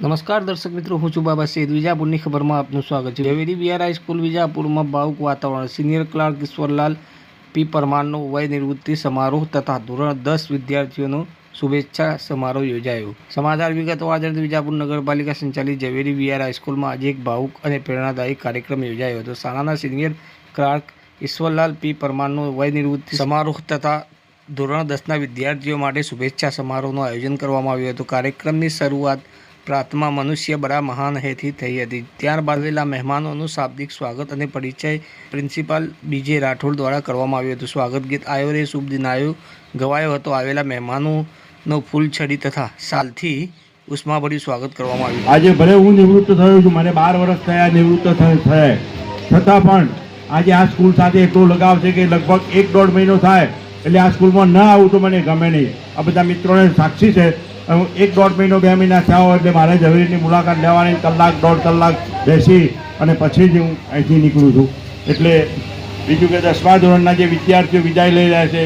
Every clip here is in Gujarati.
નમસ્કાર દર્શક મિત્રો, હું છું બાબા સૈયદ. વિજાપુરની ખબરમાં આપનું સ્વાગત છે. ઝવેરી બીઆર હાઈસ્કૂલ વિજાપુરમાં ભાવુક વાતાવરણ. સિનિયર ક્લાર્ક ઈશ્વરલાલ પી પરમારનો વય નિવૃત્તિ સમારોહ તથા ધોરણ 10 વિદ્યાર્થીઓનો શુભેચ્છા સમારોહ યોજાયો. સમાચાર વિગતવાર જણાવી વિજાપુર નગરપાલિકા સંચાલિત ઝવેરી બીઆર હાઈસ્કૂલમાં આજે એક ભાવુક અને પ્રેરણાદાયી કાર્યક્રમ યોજાયો હતો. શાળાના સિનિયર ક્લાર્ક ઈશ્વરલાલ પી પરમારનો વય નિવૃત્તિ સમારોહ તથા ધોરણ 10ના વિદ્યાર્થીઓ માટે શુભેચ્છા સમારોહનું આયોજન કરવામાં આવ્યું હતું. કાર્યક્રમની શરૂઆત પ્રાર્થના મનુષ્ય બડા મહાન હૈથી થઈ હતી. ત્યારબાદ આવેલા મહેમાનોનું શાબ્દિક સ્વાગત અને પરિચય પ્રિન્સિપાલ બીજે રાઠોડ દ્વારા કરવામાં આવ્યું હતું. સ્વાગત ગીત આયો રે શુભ દિન આયો ગવાયો હતો. આવેલા મહેમાનોનો ફૂલછડી તથા શાલથી ઉષ્માભર્યું સ્વાગત કરવામાં આવ્યું. આજે ભલે હું નિવૃત્ત થયો છું, મને 12 વર્ષ થયા નિવૃત્ત થયા, છતાં પણ આજે આ સ્કૂલ સાથે એટલો લગાવ છે કે લગભગ 1-1.5 મહિનો થાય એટલે આ સ્કૂલમાં ન આવું તો મને ગમે નહીં. આ બધા મિત્રોને સાક્ષી છે. 1-1.5 મહિનો 2 મહિના થયા હોય એટલે મારે ઝવેરીની મુલાકાત લેવાની, 1-1.5 કલાક બેસી અને પછી જ હું અહીંથી નીકળું છું. એટલે બીજું કે 10મા ધોરણના જે વિદ્યાર્થીઓ વિદાય લઈ રહ્યા છે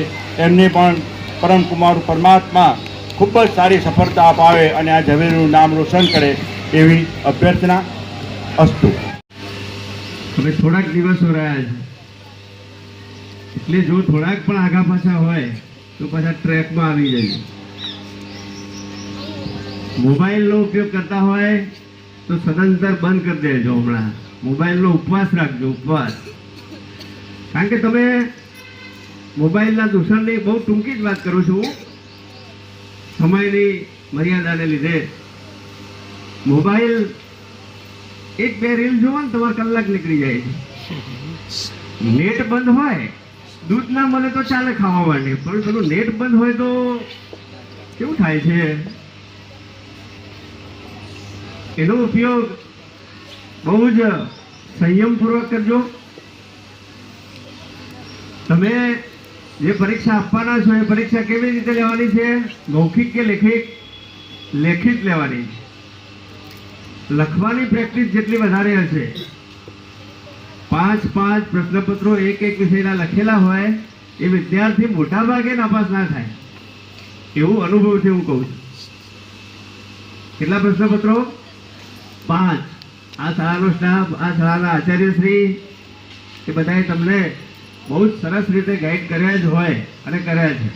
એમને પણ પરમકુમાર પરમાત્મા ખૂબ જ સારી સફળતા અપાવે અને આ ઝવેરીનું નામ રોશન કરે એવી અભ્યર્થના અસ્તુ. હવે થોડાક દિવસો રહ્યા છે એટલે જો થોડાક પણ આગા પાછા હોય તો પાછા ટ્રેકમાં આવી જઈએ. મોબાઈલનો ઉપયોગ કરતા હોય તો સદંતર બંધ કરી દેજો. હમણાં મોબાઈલનો ઉપવાસ રાખજો, ઉપવાસ. કારણ કે તમે મોબાઈલના દૂષણની બહુ ટૂંકી જ વાત કરું છું, સમયની મર્યાદાને લીધે. મોબાઈલ 1-2 રીલ જોવો ને તમારે કલાક નીકળી જાય છે. નેટ બંધ હોય, દૂધ ના મળે તો ચાલે ખાવા માટે, પણ પેલું નેટ બંધ હોય તો કેવું થાય છે? એનો ઉપયોગ બહુ જ સંયમપૂર્વક કરજો. તમે જે પરીક્ષા આપવાના છો એ પરીક્ષા કેવી રીતે લેવાની છે? મૌખિક કે લેખિત? લેખિત લેવાની. લખવાની પ્રેક્ટિસ જેટલી વધારે હશે, 5 પ્રશ્નપત્રો એક વિષયના લખેલા હોય એ વિદ્યાર્થી મોટા ભાગે નાપાસ ના થાય એવું અનુભવથી હું કહું છું. કેટલા પ્રશ્નપત્રો? 5. આ શાળાનો સ્ટાફ, આ શાળાના આચાર્યશ્રી એ બધાએ તમને બહુ જ સરસ રીતે ગાઈડ કર્યા જ હોય અને કર્યા છે.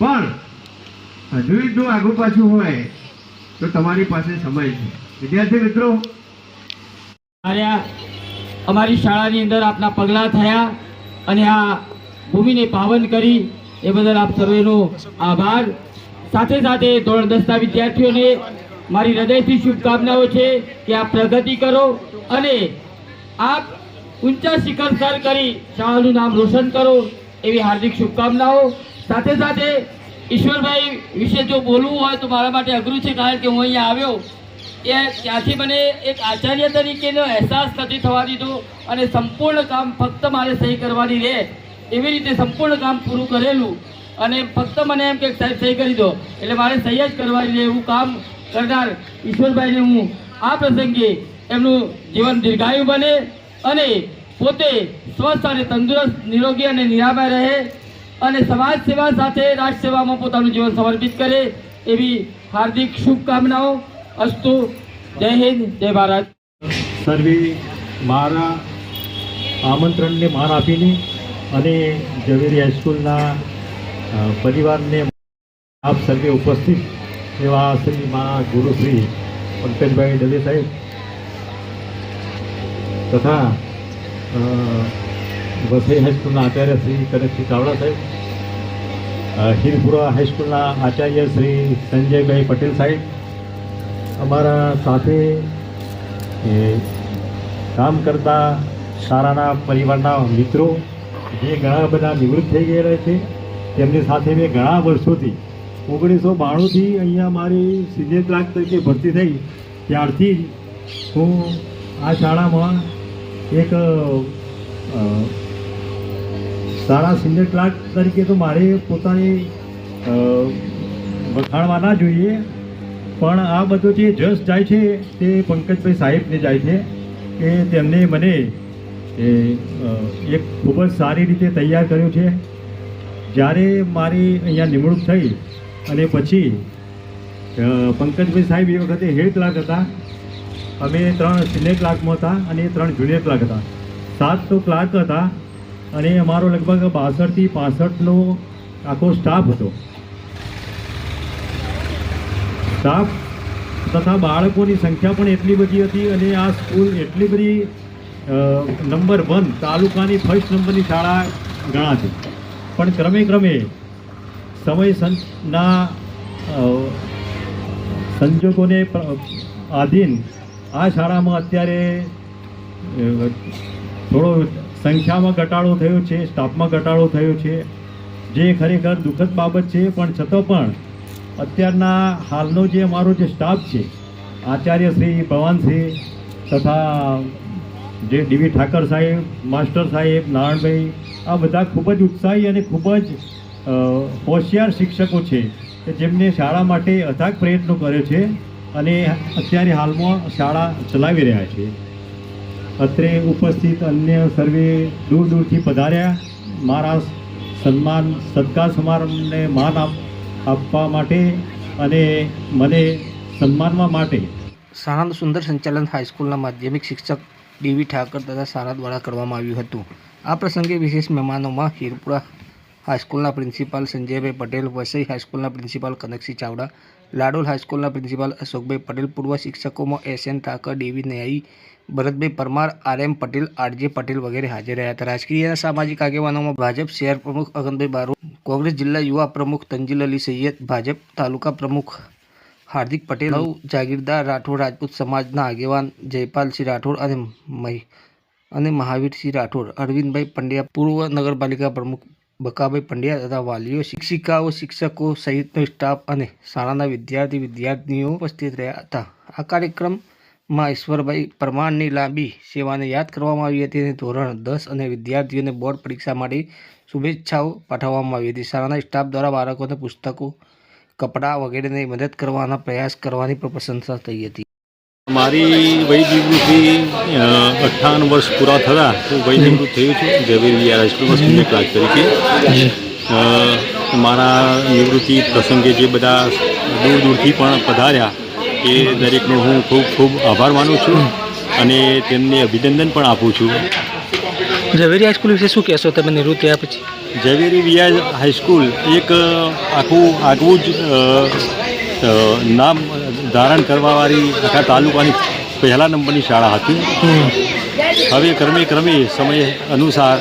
પણ હજુ જો આગળ પાછું હોય તો તમારી પાસે સમય છે. વિદ્યાર્થી મિત્રો, અમારી શાળાની અંદર આપના પગલાં થયા અને આ ભૂમિને પાવન કરી એ બદલ આપ સર્વેનો આભાર. સાથે સાથે ધોરણ 10ના વિદ્યાર્થીઓને મારી હૃદયથી શુભકામનાઓ છે કે આપ પ્રગતિ કરો અને આપ ઊંચા શિખર સર કરી શાળાનું નામ રોશન કરો એવી હાર્દિક શુભકામનાઓ. સાથે સાથે ઈશ્વરભાઈ વિશે જો બોલવું હોય તો મારા માટે અઘરું છે, કારણ કે હું અહીંયા આવ્યો એ ત્યાંથી મને એક આચાર્ય તરીકેનો અહેસાસ નથી થવા દીધો અને સંપૂર્ણ કામ ફક્ત મારે સહી કરવાની રહે એવી રીતે સંપૂર્ણ કામ પૂરું કરેલું અને ફક્ત મને એમ કે સાહેબ સહી કરી દો એટલે મારે સહી જ કરવાની રહે એવું કામ કરનાર ઈશ્વરભાઈને હું આ પ્રસંગે એમનું જીવન દીર્ઘાયુ બને અને પોતે સ્વસ્થ અને તંદુરસ્ત, નિરોગી અને નિરામય રહે અને સમાજ સેવા સાથે રાષ્ટ્ર સેવામાં પોતાનું જીવન સમર્પિત કરે એવી હાર્દિક શુભકામનાઓ. અસ્તુ. જય હિન્દ, જય ભારત. સર્વે મારા આમંત્રણને માન આપીને અને ઝવેરી હાઈસ્કૂલના પરિવારને આપ સર્વે ઉપસ્થિત એવા શ્રી મારા ગુરુશ્રી પંકજભાઈ દવે સાહેબ તથા વસઈ હાઈસ્કૂલના આચાર્ય શ્રી કનકસિંહ ચાવડા સાહેબ, હિરપુરા હાઈસ્કૂલના આચાર્ય શ્રી સંજયભાઈ પટેલ સાહેબ, અમારા સાથે કામ કરતા શાળાના પરિવારના મિત્રો જે ઘણા બધા નિવૃત્ત થઈ ગયેલા છે તેમની સાથે મેં ઘણા વર્ષોથી 1992થી અહીંયા મારી સિનિયર ક્લાર્ક તરીકે ભરતી થઈ ત્યારથી હું આ શાળામાં એક સારા સિનિયર ક્લાર્ક તરીકે તો મારે પોતાની વખાણવા ના જોઈએ, પણ આ બધું જે જસ જાય છે તે પંકજભાઈ સાહેબને જાય છે કે તેમને મને એક ખૂબ જ સારી રીતે તૈયાર કર્યો છે. જ્યારે મારી અહીંયા નિમણૂક થઈ અને પછી પંકજભાઈ સાહેબ એ વખતે હેડ ક્લાર્ક હતા, અમે 3 સિનિયર ક્લાર્કમાં હતા અને 3 જુનિયર ક્લાર્ક હતા. 7 તો ક્લાર્ક હતા અને અમારો લગભગ 62 થી 65નો આખો સ્ટાફ હતો. સ્ટાફ તથા બાળકોની સંખ્યા પણ એટલી બધી હતી અને આ સ્કૂલ એટલી બધી નંબર 1 તાલુકાની ફર્સ્ટ નંબરની શાળા ગણાતી. પણ ક્રમે ક્રમે સમયના સંજોગોને આધીન આ શાળામાં અત્યારે થોડો સંખ્યામાં ઘટાડો થયો છે, સ્ટાફમાં ઘટાડો થયો છે, જે ખરેખર દુઃખદ બાબત છે. પણ છતાં પણ અત્યારના હાલનો જે અમારો જે સ્ટાફ છે, આચાર્ય શ્રી ભવાનશ્રી તથા જે ડીવી ઠાકર સાહેબ, માસ્ટર સાહેબ, નારાયણભાઈ, આ બધા ખૂબ જ ઉત્સાહી અને ખૂબ જ હોશિયાર શિક્ષકો છે કે જેમને શાળા માટે અથાગ પ્રયત્નો કર્યો છે અને અત્યારે હાલમાં શાળા ચલાવી રહ્યા છે. અત્રે ઉપસ્થિત અન્ય સર્વે દૂર દૂરથી પધાર્યા મારા સન્માન સત્કાર સમારંભને માન આપવા માટે અને મને સન્માનવા માટે. શાળાનું સુંદર સંચાલન હાઈસ્કૂલના માધ્યમિક શિક્ષક ડીવી ઠાકર તથા શાળા દ્વારા કરવામાં આવ્યું હતું. આ પ્રસંગે વિશેષ મહેમાનોમાં હીરપુરા હાઈસ્કૂલના પ્રિન્સિપાલ સંજયભાઈ પટેલ, વસઈ હાઈસ્કૂલના પ્રિન્સિપાલ કનકસિંહ ચાવડા, લાડોલ હાઈસ્કૂલના પ્રિન્સિપાલ અશોકભાઈ પટેલ, પૂર્વ શિક્ષકોમાં SN ઠાકર, ડીવી ન્યાયી, ભરતભાઈ પરમાર, RM પટેલ, RJ પટેલ વગેરે હાજર રહ્યા હતા. રાજકીય અને સામાજિક આગેવાનોમાં ભાજપ શહેર પ્રમુખ અગનભાઈ બારોટ, કોંગ્રેસ જિલ્લા યુવા પ્રમુખ તંજીલ અલી સૈયદ, ભાજપ તાલુકા પ્રમુખ હાર્દિક પટેલ, જાગીરદાર રાઠોડ, રાજપૂત સમાજના આગેવાન જયપાલસિંહ રાઠોડ અને મહાવીરસિંહ રાઠોડ, અરવિંદભાઈ પંડ્યા, પૂર્વ નગરપાલિકા પ્રમુખ બકાભાઈ પંડ્યા તથા વાલીઓ, શિક્ષિકાઓ, શિક્ષકો સહિતનો સ્ટાફ અને શાળાના વિદ્યાર્થીઓ ઉપસ્થિત રહ્યા હતા. આ કાર્યક્રમમાં ઈશ્વરભાઈ પરમારની લાંબી સેવાને યાદ કરવામાં આવી હતી અને ધોરણ 10 અને વિદ્યાર્થીઓને બોર્ડ પરીક્ષા માટે શુભેચ્છાઓ પાઠવવામાં આવી હતી. શાળાના સ્ટાફ દ્વારા બાળકોને પુસ્તકો, કપડાં વગેરેની મદદ કરવાના પ્રયાસ કરવાની પણ પ્રશંસા થઈ હતી. મારી વય નિવૃત્તિ 58 વર્ષ પૂરા થતાં હું વય નિવૃત્ત થયું છું ઝવેરી હાઈસ્કૂલમાં સિનિયર ક્લાર્ક તરીકે. મારા નિવૃત્તિ પ્રસંગે જે બધા દૂર દૂરથી પણ પધાર્યા એ દરેકનો હું ખૂબ ખૂબ આભાર માનું છું અને તેમને અભિનંદન પણ આપું છું. ઝવેરી હાઈસ્કૂલ વિશે શું કહેશો તમે નિવૃત્તિ થયા પછી? ઝવેરી વીઆર હાઈસ્કૂલ એક આગવું જ નામ ધારણ કરવાવાળી આખા તાલુકાની પહેલા નંબરની શાળા હતી. હવે ક્રમે ક્રમે સમય અનુસાર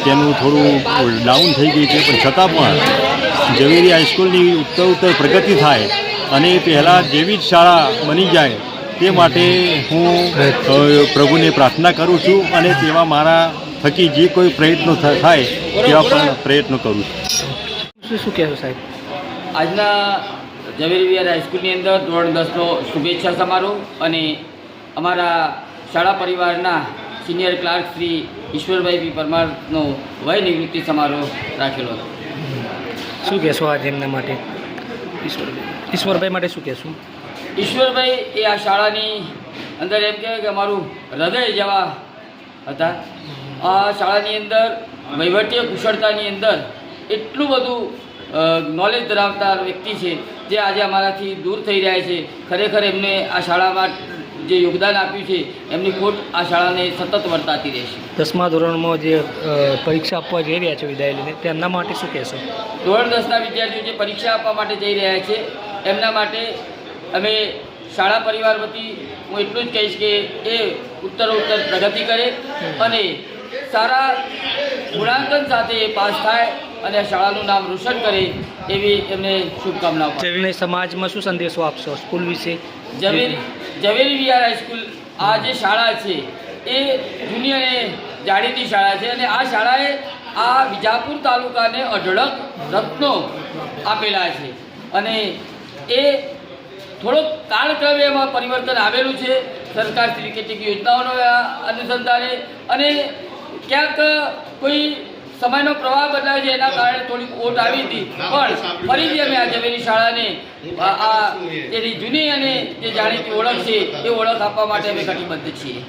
તેનું થોડું ડાઉન થઈ ગયું છે, પણ છતાં પણ ઝવેરી હાઈસ્કૂલની ઉત્તર પ્રગતિ થાય અને પહેલાં જેવી જ શાળા બની જાય તે માટે હું પ્રભુને પ્રાર્થના કરું છું અને તેવા મારા થકી જે કોઈ પ્રયત્નો થાય તેવા પણ પ્રયત્નો કરું છું. શું કહેશો સાહેબ? આજના ઝવેરી વિહાર હાઈસ્કૂલની અંદર ધોરણ 10નો શુભેચ્છા સમારોહ અને અમારા શાળા પરિવારના સિનિયર ક્લાર્ક શ્રી ઈશ્વરભાઈ પી પરમારનો વય નિવૃત્તિ સમારોહ રાખેલો હતો. શું કહેશો આજે એમના માટે? ઈશ્વરભાઈ માટે શું કહેશું? ઈશ્વરભાઈ એ આ શાળાની અંદર એમ કહેવાય કે અમારું હૃદય જેવા હતા. આ શાળાની અંદર વહીવટીય કુશળતાની અંદર એટલું બધું નોલેજ ધરાવતા વ્યક્તિ છે જે આજે અમારાથી દૂર થઈ રહ્યા છે. ખરેખર એમને આ શાળામાં જે યોગદાન આપ્યું છે એમની ખોટ આ શાળાને સતત વર્તાતી રહેશે. 10મા ધોરણમાં જે પરીક્ષા આપવા જઈ રહ્યા છે વિદાય લઈને, તેમના માટે શું કહેશો? ધોરણ 10ના વિદ્યાર્થીઓ જે પરીક્ષા આપવા માટે જઈ રહ્યા છે એમના માટે અમે શાળા પરિવાર વતી હું એટલું જ કહીશ કે એ ઉત્તરોત્તર પ્રગતિ કરે અને સારા ગુણાંકન સાથે પાસ થાય અને શાળાનું નામ રોશન કરે એવી એમને શુભકામનાઓ. ઝવેરી સમાજમાં શું સંદેશો આપશો સ્કૂલ વિશે? ઝવેરી વિહાર હાઈસ્કૂલ આ જે શાળા છે એ જૂની અને જાણીતી શાળા છે અને આ શાળાએ આ વિજાપુર તાલુકાને અઢળક રત્નો આપેલા છે અને એ થોડોક કાળક્રમે એમાં પરિવર્તન આવેલું છે સરકારશ્રી કેટલીક યોજનાઓનો અનુસંધાને અને ક્યાંક કોઈ સમયનો પ્રવાહ બદલાયો છે એના કારણે થોડીક ઓટ આવી હતી, પણ ફરીથી અમે આ ઝવેરી શાળાને આ એની જૂની અને જે જાણીતી ઓળખ છે એ ઓળખ આપવા માટે અમે કટિબદ્ધ છીએ.